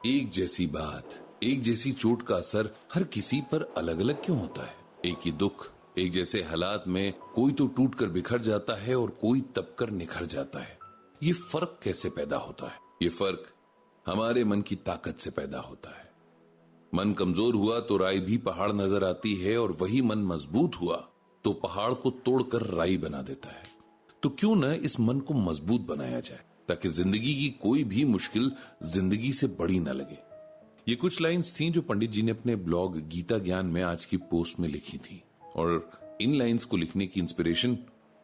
एक जैसी बात, एक जैसी चोट का असर हर किसी पर अलग अलग क्यों होता है? एक ही दुख, एक जैसे हालात में कोई तो टूट कर बिखर जाता है और कोई तप कर निखर जाता है। ये फर्क कैसे पैदा होता है? ये फर्क हमारे मन की ताकत से पैदा होता है। मन कमजोर हुआ तो राई भी पहाड़ नजर आती है, और वही मन मजबूत हुआ तो पहाड़ को तोड़कर राई बना देता है। तो क्यों न इस मन को मजबूत बनाया जाए, ताकि जिंदगी की कोई भी मुश्किल जिंदगी से बड़ी न लगे। ये कुछ लाइंस थीं जो पंडित जी ने अपने ब्लॉग गीता ज्ञान में आज की पोस्ट में लिखी थी। और इन लाइंस को लिखने की इंस्पिरेशन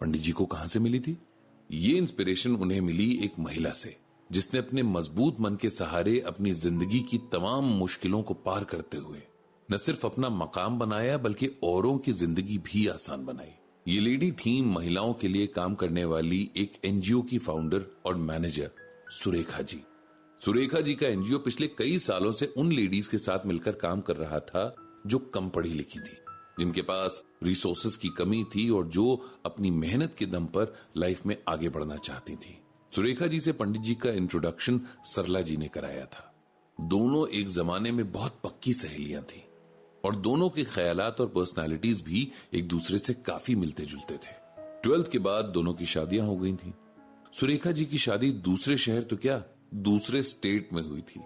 पंडित जी को कहां से मिली थी? ये इंस्पिरेशन उन्हें मिली एक महिला से, जिसने अपने मजबूत मन के सहारे अपनी जिंदगी की तमाम मुश्किलों को पार करते हुए न सिर्फ अपना मकाम बनाया, बल्कि औरों की जिंदगी भी आसान बनाई। ये लेडी थी महिलाओं के लिए काम करने वाली एक एनजीओ की फाउंडर और मैनेजर सुरेखा जी। सुरेखा जी का एनजीओ पिछले कई सालों से उन लेडीज के साथ मिलकर काम कर रहा था जो कम पढ़ी लिखी थी, जिनके पास रिसोर्सेज की कमी थी और जो अपनी मेहनत के दम पर लाइफ में आगे बढ़ना चाहती थी। सुरेखा जी से पंडित जी का इंट्रोडक्शन सरला जी ने कराया था। दोनों एक जमाने में बहुत पक्की सहेलियां थी और दोनों के ख्यालात और पर्सनालिटीज भी एक दूसरे से काफी मिलते जुलते थे। 12th के बाद दोनों की शादियां हो गई थी। सुरेखा जी की शादी दूसरे शहर तो क्या, दूसरे स्टेट में हुई थी,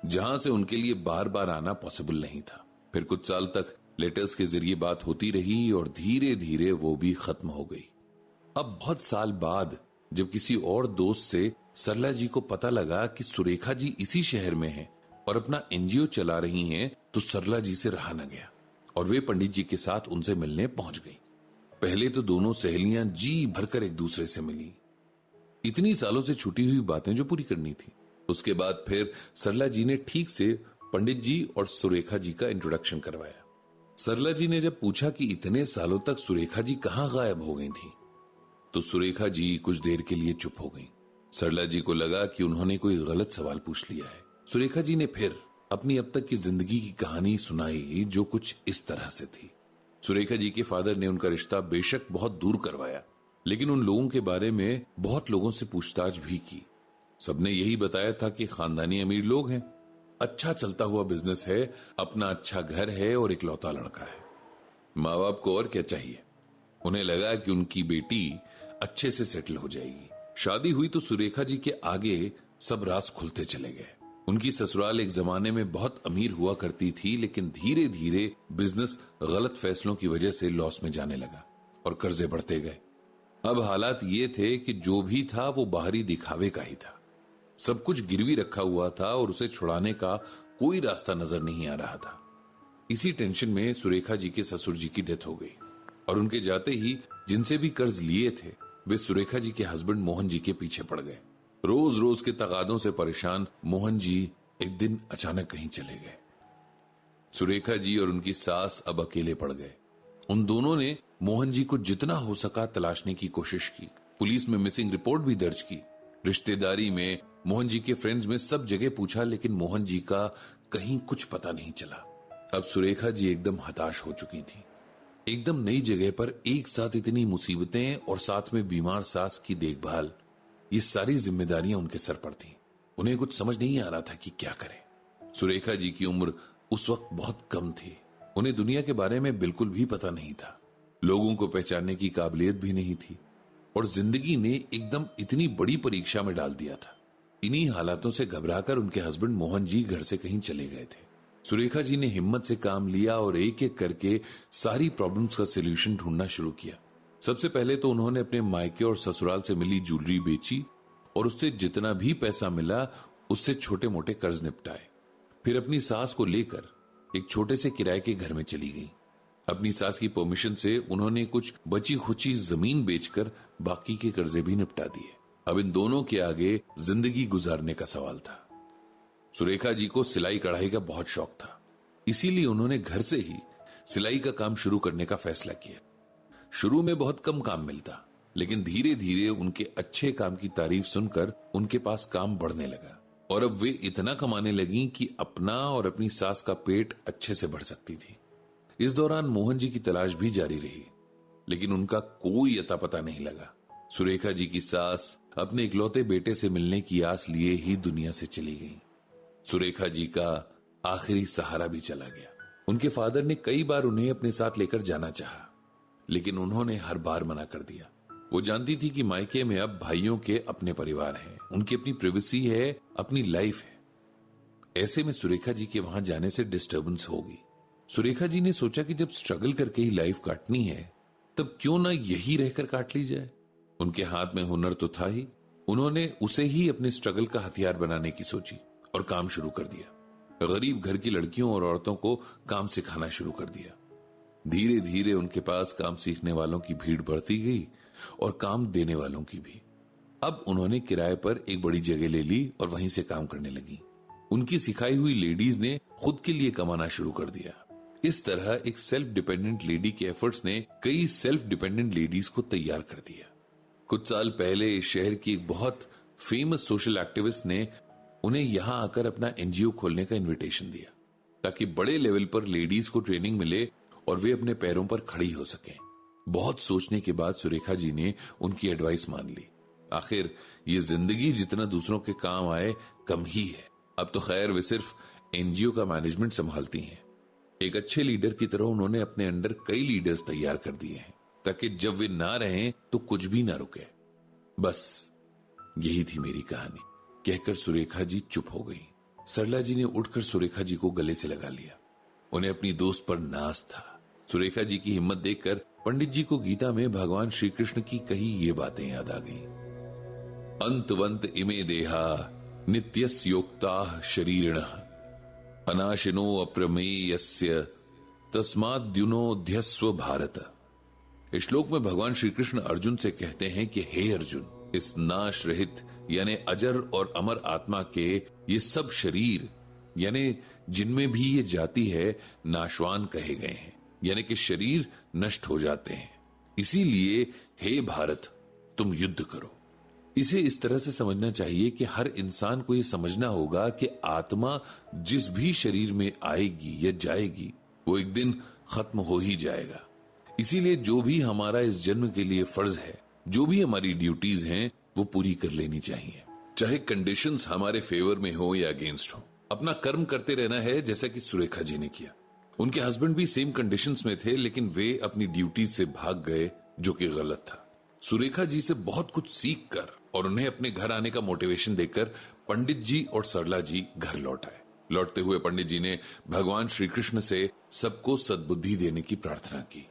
जहां से उनके लिए बार बार आना पॉसिबल नहीं था। फिर कुछ साल तक लेटर्स के जरिए बात होती रही और धीरे धीरे वो भी खत्म हो गई। अब बहुत साल बाद जब किसी और दोस्त से सरला जी को पता लगा कि सुरेखा जी इसी शहर में हैं और अपना एनजीओ चला रही हैं, तो सरला जी से रहा न गया और वे पंडित जी के साथ उनसे मिलने पहुंच गई। पहले तो दोनों सहेलियां जी भरकर एक दूसरे से मिली, इतनी सालों से छूटी हुई बातें जो पूरी करनी थी। उसके बाद फिर सरला जी ने ठीक से पंडित जी और सुरेखा जी का इंट्रोडक्शन करवाया। सरला जी ने जब पूछा कि इतने सालों तक सुरेखा जी कहां गायब हो गई थी, तो सुरेखा जी कुछ देर के लिए चुप हो गई। सरला जी को लगा कि उन्होंने कोई गलत सवाल पूछ लिया है। सुरेखा जी ने फिर अपनी अब तक की जिंदगी की कहानी सुनाई, जो कुछ इस तरह से थी। सुरेखा जी के फादर ने उनका रिश्ता बेशक बहुत दूर करवाया, लेकिन उन लोगों के बारे में बहुत लोगों से पूछताछ भी की। सबने यही बताया था कि खानदानी अमीर लोग हैं, अच्छा चलता हुआ बिजनेस है, अपना अच्छा घर है और इकलौता लड़का है। माँ बाप को और क्या चाहिए? उन्हें लगा कि उनकी बेटी अच्छे से सेटल हो जाएगी। शादी हुई तो सुरेखा जी के आगे सब राज खुलते चले गए। उनकी ससुराल एक जमाने में बहुत अमीर हुआ करती थी, लेकिन धीरे धीरे बिजनेस गलत फैसलों की वजह से लॉस में जाने लगा और कर्जे बढ़ते गए। अब हालात ये थे कि जो भी था वो बाहरी दिखावे का ही था। सब कुछ गिरवी रखा हुआ था और उसे छुड़ाने का कोई रास्ता नजर नहीं आ रहा था। इसी टेंशन में सुरेखा जी के ससुर जी की डेथ हो गई और उनके जाते ही जिनसे भी कर्ज लिए थे वे सुरेखा जी के हस्बैंड मोहन जी के पीछे पड़ गए। रोज रोज के तगादों से परेशान मोहन जी एक दिन अचानक कहीं चले गए। सुरेखा जी और उनकी सास अब अकेले पड़ गए। उन दोनों ने मोहन जी को जितना हो सका तलाशने की कोशिश की। पुलिस में मिसिंग रिपोर्ट भी दर्ज की। रिश्तेदारी में, मोहन जी के फ्रेंड्स में, सब जगह पूछा, लेकिन मोहन जी का कहीं कुछ पता नहीं चला। अब सुरेखा जी एकदम हताश हो चुकी थी। एकदम नई जगह पर एक साथ इतनी मुसीबतें और साथ में बीमार सास की देखभाल, ये सारी जिम्मेदारियां उनके सर पर थी। उन्हें कुछ समझ नहीं आ रहा था कि क्या करें। सुरेखा जी की उम्र उस वक्त बहुत कम थी। उन्हें दुनिया के बारे में बिल्कुल भी पता नहीं था, लोगों को पहचानने की काबिलियत भी नहीं थी और जिंदगी ने एकदम इतनी बड़ी परीक्षा में डाल दिया था। इन्हीं हालातों से घबराकर उनके हस्बैंड मोहन जी घर से कहीं चले गए थे। सुरेखा जी ने हिम्मत से काम लिया और एक एक करके सारी प्रॉब्लम्स का सलूशन ढूंढना शुरू किया। सबसे पहले तो उन्होंने अपने मायके और ससुराल से मिली ज्वेलरी बेची और उससे जितना भी पैसा मिला उससे छोटे मोटे कर्ज निपटाए। फिर अपनी सास को लेकर एक छोटे से किराए के घर में चली गई। अपनी सास की परमिशन से उन्होंने कुछ बची खुची जमीन बेचकर बाकी के कर्जे भी निपटा दिए। अब इन दोनों के आगे जिंदगी गुजारने का सवाल था। सुरेखा जी को सिलाई कढ़ाई का बहुत शौक था, इसीलिए उन्होंने घर से ही सिलाई का काम शुरू करने का फैसला किया। शुरू में बहुत कम काम मिलता, लेकिन धीरे धीरे उनके अच्छे काम की तारीफ सुनकर उनके पास काम बढ़ने लगा और अब वे इतना कमाने लगी कि अपना और अपनी सास का पेट अच्छे से भर सकती थी। इस दौरान मोहन जी की तलाश भी जारी रही, लेकिन उनका कोई अता पता नहीं लगा। सुरेखा जी की सास अपने इकलौते बेटे से मिलने की आस लिए ही दुनिया से चली गई। सुरेखा जी का आखिरी सहारा भी चला गया। उनके फादर ने कई बार उन्हें अपने साथ लेकर जाना चाहा, लेकिन उन्होंने हर बार मना कर दिया। वो जानती थी कि मायके में अब भाइयों के अपने परिवार हैं, उनकी अपनी प्राइवेसी है, अपनी लाइफ है। ऐसे में सुरेखा जी के वहां जाने से डिस्टर्बेंस होगी। सुरेखा जी ने सोचा कि जब स्ट्रगल करके ही लाइफ काटनी है, तब क्यों ना यही रहकर काट ली जाए। उनके हाथ में हुनर तो था ही, उन्होंने उसे ही अपने स्ट्रगल का हथियार बनाने की सोची और काम शुरू कर दिया। गरीब घर की लड़कियों और औरतों को काम सिखाना शुरू कर दिया। धीरे धीरे उनके पास काम सीखने वालों की भीड़ बढ़ती गई और काम देने वालों की भी। अब उन्होंने किराए पर एक बड़ी जगह ले ली और वहीं से काम करने लगी। उनकी सिखाई हुई लेडीज ने खुद के लिए कमाना शुरू कर दिया। इस तरह एक सेल्फ डिपेंडेंट लेडी के एफर्ट्स ने कई सेल्फ डिपेंडेंट लेडीज को तैयार कर दिया। कुछ साल पहले इस शहर की एक बहुत फेमस सोशल एक्टिविस्ट ने उन्हें यहां आकर अपना एनजीओ खोलने का इनविटेशन दिया, ताकि बड़े लेवल पर लेडीज को ट्रेनिंग मिले और वे अपने पैरों पर खड़ी हो सकें। बहुत सोचने के बाद सुरेखा जी ने उनकी एडवाइस मान ली। आखिर ये जिंदगी जितना दूसरों के काम आए कम ही है। अब तो खैर वे सिर्फ एनजीओ का मैनेजमेंट संभालती हैं। एक अच्छे लीडर की तरह उन्होंने अपने अंडर कई लीडर्स तैयार कर दिए हैं, ताकि जब वे ना रहें तो कुछ भी ना रुके। बस यही थी मेरी कहानी, कहकर सुरेखा जी चुप हो गई। सरला जी ने उठकर सुरेखा जी को गले से लगा लिया। उन्हें अपनी दोस्त पर नाज था। सुरेखा जी की हिम्मत देखकर पंडित जी को गीता में भगवान श्री कृष्ण की कही ये बातें याद आ गईं। अंतवंत इमे देहा नित्यस्य योक्ताः शरीरिणः अनाशिनो अप्रमेयस्य तस्माद्युनोध्यस्व भारत। इस श्लोक में भगवान श्री कृष्ण अर्जुन से कहते हैं कि हे अर्जुन, इस नाश रहित यानी अजर और अमर आत्मा के ये सब शरीर यानी जिनमें भी ये जाति है नाशवान कहे गए हैं, यानी कि शरीर नष्ट हो जाते हैं। इसीलिए हे भारत, तुम युद्ध करो। इसे इस तरह से समझना चाहिए कि हर इंसान को यह समझना होगा कि आत्मा जिस भी शरीर में आएगी या जाएगी वो एक दिन खत्म हो ही जाएगा। इसीलिए जो भी हमारा इस जन्म के लिए फर्ज है, जो भी हमारी ड्यूटीज हैं, वो पूरी कर लेनी चाहिए, चाहे कंडीशंस हमारे फेवर में हो या अगेंस्ट हो। अपना कर्म करते रहना है, जैसा कि सुरेखा जी ने किया। उनके हस्बैंड भी सेम कंडीशंस में थे, लेकिन वे अपनी ड्यूटीज से भाग गए, जो कि गलत था। सुरेखा जी से बहुत कुछ सीख कर और उन्हें अपने घर आने का मोटिवेशन देकर पंडित जी और सरला जी घर लौट आए। लौटते हुए पंडित जी ने भगवान श्री कृष्ण से सबको सद्बुद्धि देने की प्रार्थना की।